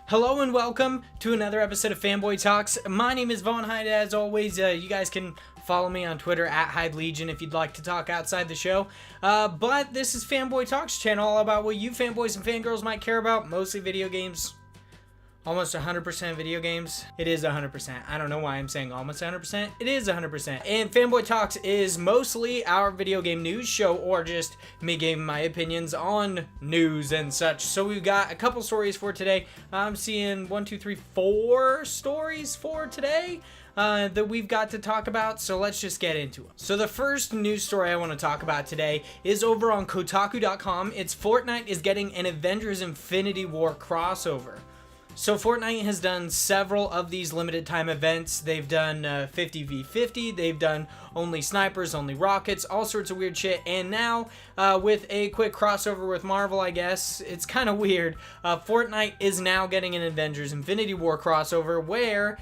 Hello and welcome to another episode of Fanboy Talks. My name is Warmind. As always, you guys can follow me on Twitter at Hyde Legion if you'd like to talk outside the show. But this is Fanboy Talks channel, all about what you fanboys and fangirls might care about. Mostly video games. Almost 100% video games. It is 100%. I don't know why I'm saying almost 100%. It is 100%. And Fanboy Talks is mostly our video game news show, or just me giving my opinions on news and such. So we've got a couple stories for today. I'm seeing 4 stories for today that we've got to talk about, so let's just get into it. So the first news story I want to talk about today is over on Kotaku.com. It's Fortnite is getting an Avengers Infinity War crossover. So Fortnite has done several of these limited time events. They've done 50v50, they've done only snipers, only rockets, all sorts of weird shit. And now with a quick crossover with Marvel, I guess, it's kind of weird. Fortnite is now getting an Avengers Infinity War crossover where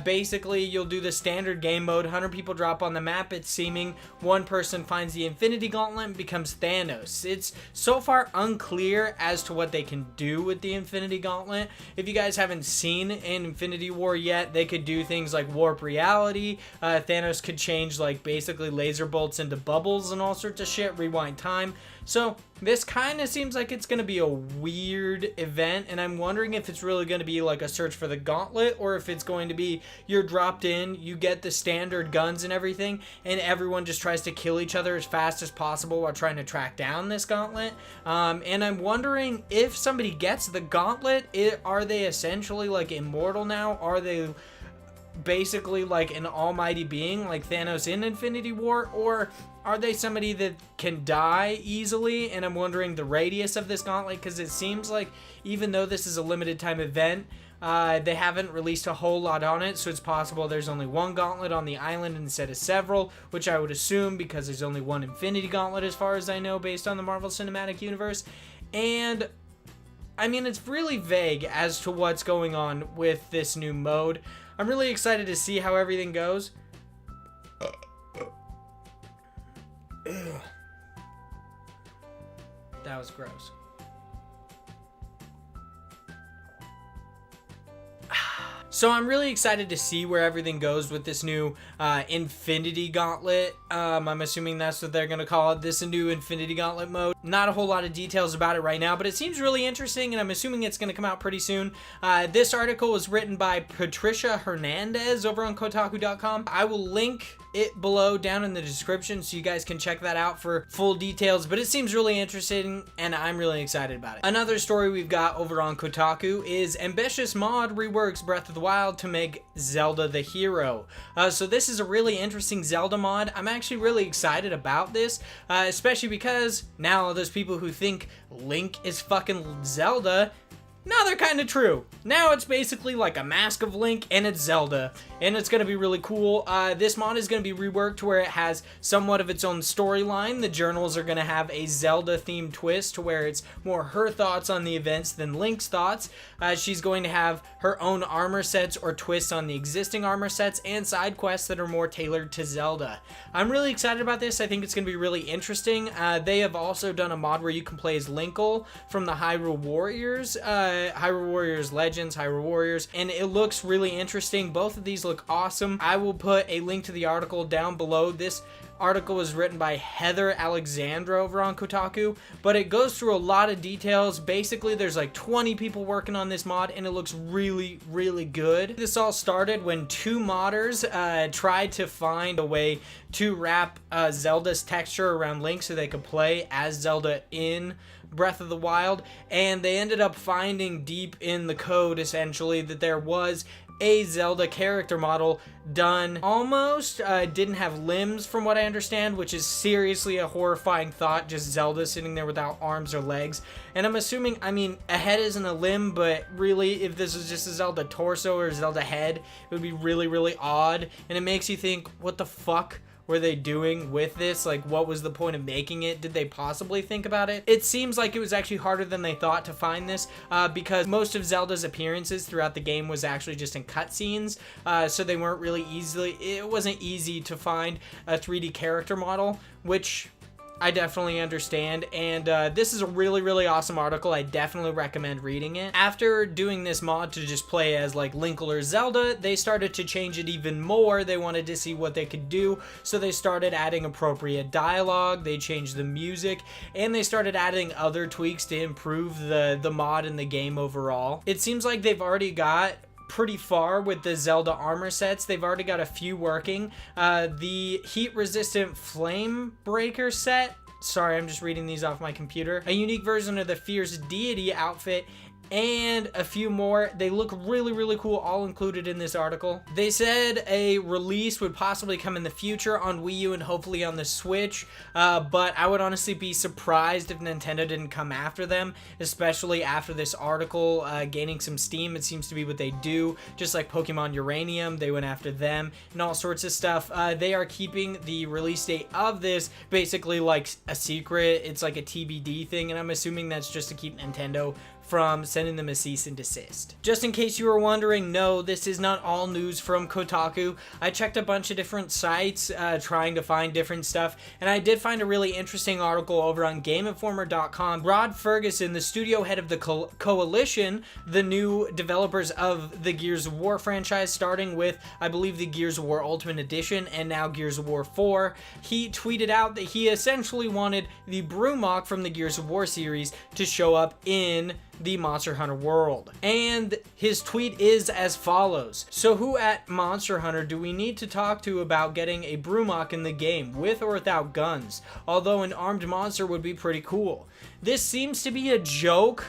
basically you'll do the standard game mode. 100 people drop on the map. It's seeming one person finds the Infinity Gauntlet and becomes Thanos. It's so far unclear as to what they can do with the Infinity Gauntlet. If you guys haven't seen an Infinity War yet, they could do things like warp reality. Thanos could change like basically laser bolts into bubbles and all sorts of shit, rewind time. So this kind of seems like it's going to be a weird event, and I'm wondering if it's really going to be like a search for the gauntlet, or if it's going to be you're dropped in, you get the standard guns and everything, and everyone just tries to kill each other as fast as possible while trying to track down this gauntlet. And I'm wondering if somebody gets the gauntlet, are they essentially like immortal now? Are they basically like an almighty being like Thanos in Infinity War, or are they somebody that can die easily? And I'm wondering the radius of this gauntlet, because it seems like even though this is a limited time event, they haven't released a whole lot on it, so it's possible there's only one gauntlet on the island instead of several, which I would assume because there's only one Infinity Gauntlet as far as I know based on the Marvel Cinematic Universe. And I mean, it's really vague as to what's going on with this new mode. I'm really excited to see how everything goes. That was gross. So I'm really excited to see where everything goes with this new Infinity Gauntlet. I'm assuming that's what they're going to call it, this new Infinity Gauntlet mode. Not a whole lot of details about it right now, but it seems really interesting, and I'm assuming it's going to come out pretty soon. This article was written by Patricia Hernandez over on Kotaku.com. I will link it below down in the description so you guys can check that out for full details, but it seems really interesting and I'm really excited about it. Another story we've got over on Kotaku is Ambitious Mod reworks Breath of the Wild to make Zelda the hero. So this is a really interesting Zelda mod. I'm actually really excited about this, especially because now those people who think Link is fucking Zelda, now they're kind of true. Now it's basically like a mask of Link and it's Zelda, and it's going to be really cool. This mod is going to be reworked to where it has somewhat of its own storyline. The journals are going to have a Zelda themed twist to where it's more her thoughts on the events than Link's thoughts. She's going to have her own armor sets or twists on the existing armor sets, and side quests that are more tailored to Zelda. I'm really excited about this. I think it's going to be really interesting. They have also done a mod where you can play as Linkle from the Hyrule Warriors. Hyrule Warriors Legends, Hyrule Warriors, and it looks really interesting. Both of these look awesome. I will put a link to the article down below. This article was written by Heather Alexandra over on Kotaku, but it goes through a lot of details. Basically, there's like 20 people working on this mod, and it looks really, really good. This all started when two modders tried to find a way to wrap Zelda's texture around Link so they could play as Zelda in Breath of the Wild, and they ended up finding deep in the code essentially that there was a Zelda character model done almost didn't have limbs from what I understand, which is seriously a horrifying thought, just Zelda sitting there without arms or legs. And I'm assuming, I mean, a head isn't a limb, but really if this was just a Zelda torso or Zelda head, it would be really, really odd, and it makes you think, what the fuck were they doing with this? Like, what was the point of making it? Did they possibly think about it? It seems like it was actually harder than they thought to find this because most of Zelda's appearances throughout the game was actually just in cutscenes, so they weren't really it wasn't easy to find a 3D character model, which I definitely understand, and this is a really, really awesome article. I definitely recommend reading it. After doing this mod to just play as like Link or Zelda, they started to change it even more. They wanted to see what they could do, so they started adding appropriate dialogue, they changed the music, and they started adding other tweaks to improve the mod and the game overall. It seems like they've already got pretty far with the Zelda armor sets. They've already got a few working. The heat resistant flame breaker set, sorry, I'm just reading these off my computer, a unique version of the fierce deity outfit, and a few more. They look really, really cool, all included in this article. They said a release would possibly come in the future on Wii U and hopefully on the Switch, but I would honestly be surprised if Nintendo didn't come after them, especially after this article gaining some steam. It seems to be what they do, just like Pokemon Uranium, they went after them and all sorts of stuff. They are keeping the release date of this basically like a secret. It's like a TBD thing, and I'm assuming that's just to keep Nintendo from sending them a cease and desist. Just in case you were wondering, no, this is not all news from Kotaku. I checked a bunch of different sites trying to find different stuff, and I did find a really interesting article over on GameInformer.com. Rod Ferguson, the studio head of the Coalition, the new developers of the Gears of War franchise, starting with, I believe, the Gears of War Ultimate Edition and now Gears of War 4, he tweeted out that he essentially wanted the Brumak from the Gears of War series to show up in the Monster Hunter world. And his tweet is as follows: so who at Monster Hunter do we need to talk to about getting a Brumak in the game, with or without guns? Although an armed monster would be pretty cool. This seems to be a joke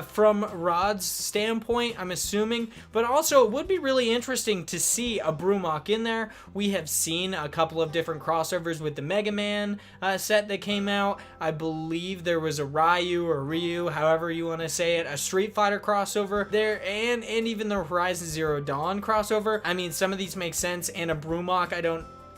from Rod's standpoint, I'm assuming, but also it would be really interesting to see a Brumak in there. We have seen a couple of different crossovers with the Mega Man set that came out. I believe there was a Ryu, however you want to say it, a Street Fighter crossover there, and even the Horizon Zero Dawn crossover. I mean, some of these make sense, and a Brumak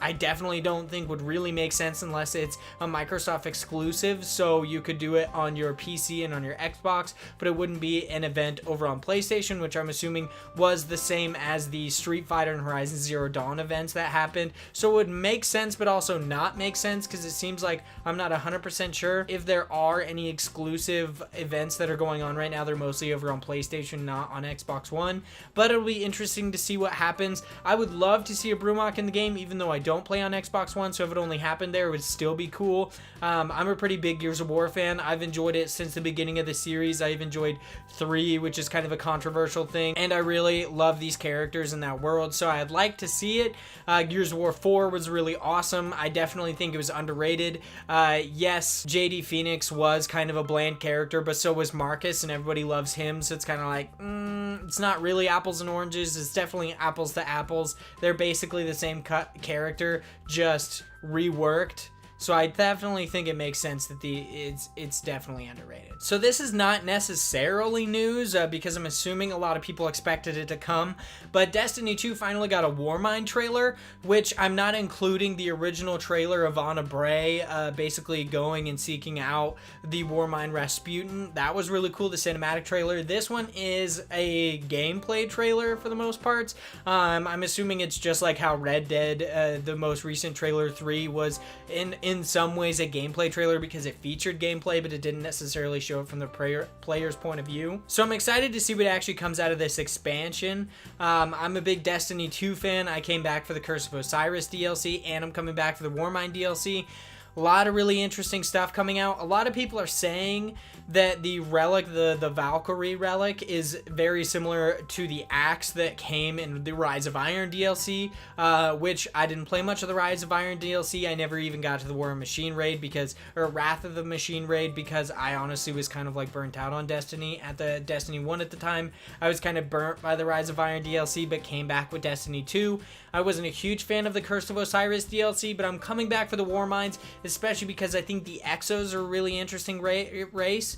I definitely don't think would really make sense unless it's a Microsoft exclusive, so you could do it on your PC and on your Xbox, but it wouldn't be an event over on PlayStation, which I'm assuming was the same as the Street Fighter and Horizon Zero Dawn events that happened. So it would make sense, but also not make sense, because it seems like I'm not 100% sure if there are any exclusive events that are going on right now. They're mostly over on PlayStation, not on Xbox One, but it'll be interesting to see what happens. I would love to see a Brumak in the game, even though I don't play on Xbox One, so if it only happened there, it would still be cool. I'm a pretty big Gears of War fan. I've enjoyed it since the beginning of the series. I've enjoyed 3, which is kind of a controversial thing, and I really love these characters in that world, so I'd like to see it. Gears of War 4 was really awesome. I definitely think it was underrated. Yes, JD Phoenix was kind of a bland character, but so was Marcus, and everybody loves him, so it's kind of like, it's not really apples and oranges. It's definitely apples to apples. They're basically the same character, just reworked. So I definitely think it makes sense that it's definitely underrated. So this is not necessarily news because I'm assuming a lot of people expected it to come, but Destiny 2 finally got a Warmind trailer, which I'm not including the original trailer of Anna Bray basically going and seeking out the Warmind Rasputin. That was really cool, the cinematic trailer. This one is a gameplay trailer for the most parts. I'm assuming it's just like how Red Dead, the most recent trailer 3, was in some ways a gameplay trailer because it featured gameplay, but it didn't necessarily show it from the player's point of view. So I'm excited to see what actually comes out of this expansion. I'm a big Destiny 2 fan. I came back for the Curse of Osiris DLC, and I'm coming back for the Warmind DLC. A lot of really interesting stuff coming out. A lot of people are saying that the relic, the Valkyrie relic, is very similar to the axe that came in the Rise of Iron DLC, which I didn't play much of the Rise of Iron DLC. I never even got to the War of Machine raid or Wrath of the Machine raid, because I honestly was kind of like burnt out on Destiny at the Destiny 1 at the time. I was kind of burnt by the Rise of Iron DLC, but came back with Destiny 2. I wasn't a huge fan of the Curse of Osiris DLC, but I'm coming back for the Warminds, especially because I think the Exos are a really interesting race.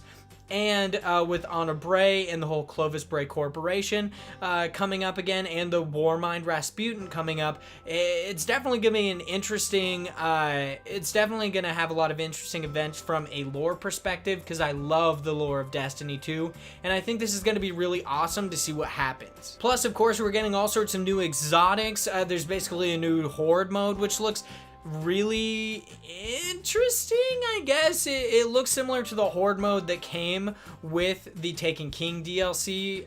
And with Anna Bray and the whole Clovis Bray Corporation coming up again, and the Warmind Rasputin coming up, it's definitely going to be an interesting, it's definitely going to have a lot of interesting events from a lore perspective, because I love the lore of Destiny 2, and I think this is going to be really awesome to see what happens. Plus, of course, we're getting all sorts of new exotics. There's basically a new Horde mode, which looks really interesting, I guess. It looks similar to the Horde mode that came with the Taken King DLC,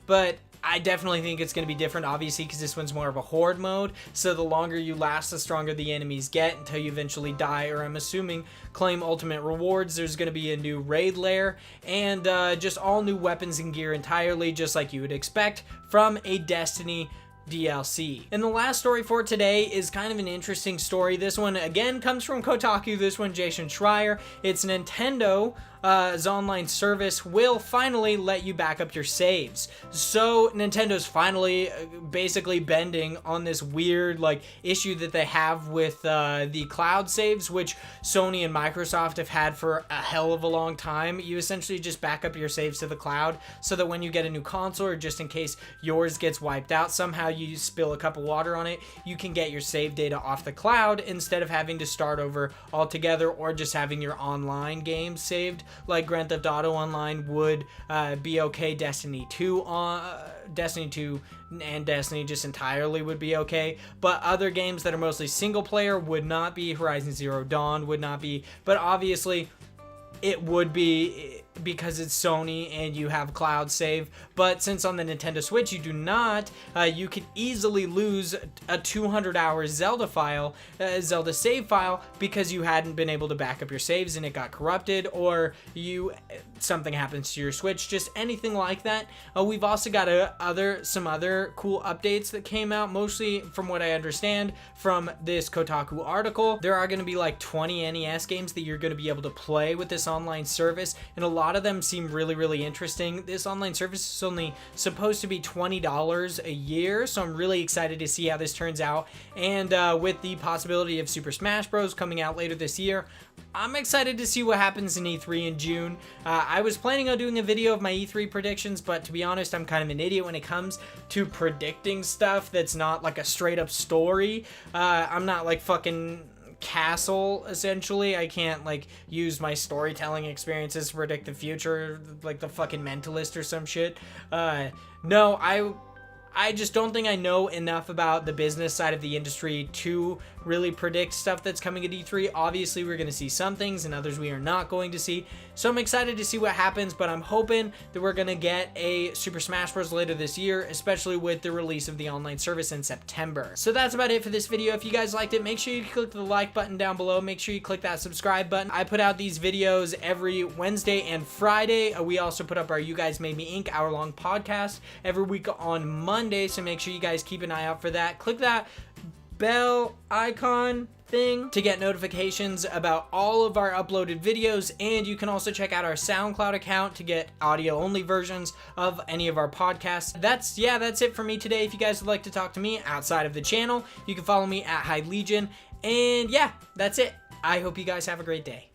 but I definitely think it's going to be different, obviously, because this one's more of a Horde mode. So the longer you last, the stronger the enemies get until you eventually die, or I'm assuming claim ultimate rewards. There's going to be a new raid lair and just all new weapons and gear entirely, just like you would expect from a Destiny DLC. And the last story for today is kind of an interesting story. This one again comes from Kotaku. This one, Jason Schreier. It's Nintendo's online service will finally let you back up your saves. So Nintendo's finally basically bending on this weird issue that they have with the cloud saves, which Sony and Microsoft have had for a hell of a long time. You essentially just back up your saves to the cloud so that when you get a new console, or just in case yours gets wiped out, somehow you spill a cup of water on it, you can get your save data off the cloud instead of having to start over altogether, or just having your online games saved like Grand Theft Auto Online would be okay. Destiny 2 and Destiny just entirely would be okay, but other games that are mostly single player would not be. Horizon Zero Dawn would not be, but obviously it would be because it's Sony and you have cloud save. But since on the Nintendo Switch you do not, you could easily lose a 200-hour Zelda save file because you hadn't been able to back up your saves and it got corrupted, or something happens to your Switch, just anything like that. We've also got some other cool updates that came out, mostly from what I understand from this Kotaku article. There are going to be like 20 NES games that you're going to be able to play with this online service, and a lot of them seem really, really interesting. This online service is only supposed to be $20 a year, so I'm really excited to see how this turns out. And with the possibility of Super Smash Bros. Coming out later this year, I'm excited to see what happens in E3 in June. I was planning on doing a video of my E3 predictions, but to be honest, I'm kind of an idiot when it comes to predicting stuff that's not like a straight up story. I'm not like fucking Castle, essentially. I can't use my storytelling experiences to predict the future like the fucking Mentalist or some shit. No, I just don't think I know enough about the business side of the industry to really predict stuff that's coming at E3. Obviously, we're going to see some things and others we are not going to see. So I'm excited to see what happens, but I'm hoping that we're going to get a Super Smash Bros. Later this year, especially with the release of the online service in September. So that's about it for this video. If you guys liked it, make sure you click the like button down below. Make sure you click that subscribe button. I put out these videos every Wednesday and Friday. We also put up our You Guys Made Me Inc. hour-long podcast every week on Monday, so make sure you guys keep an eye out for that. Click that bell icon thing to get notifications about all of our uploaded videos, and you can also check out our SoundCloud account to get audio only versions of any of our podcasts. That's it for me today. If you guys would like to talk to me outside of the channel, you can follow me at Hyde Legion, and yeah, that's it. I hope you guys have a great day.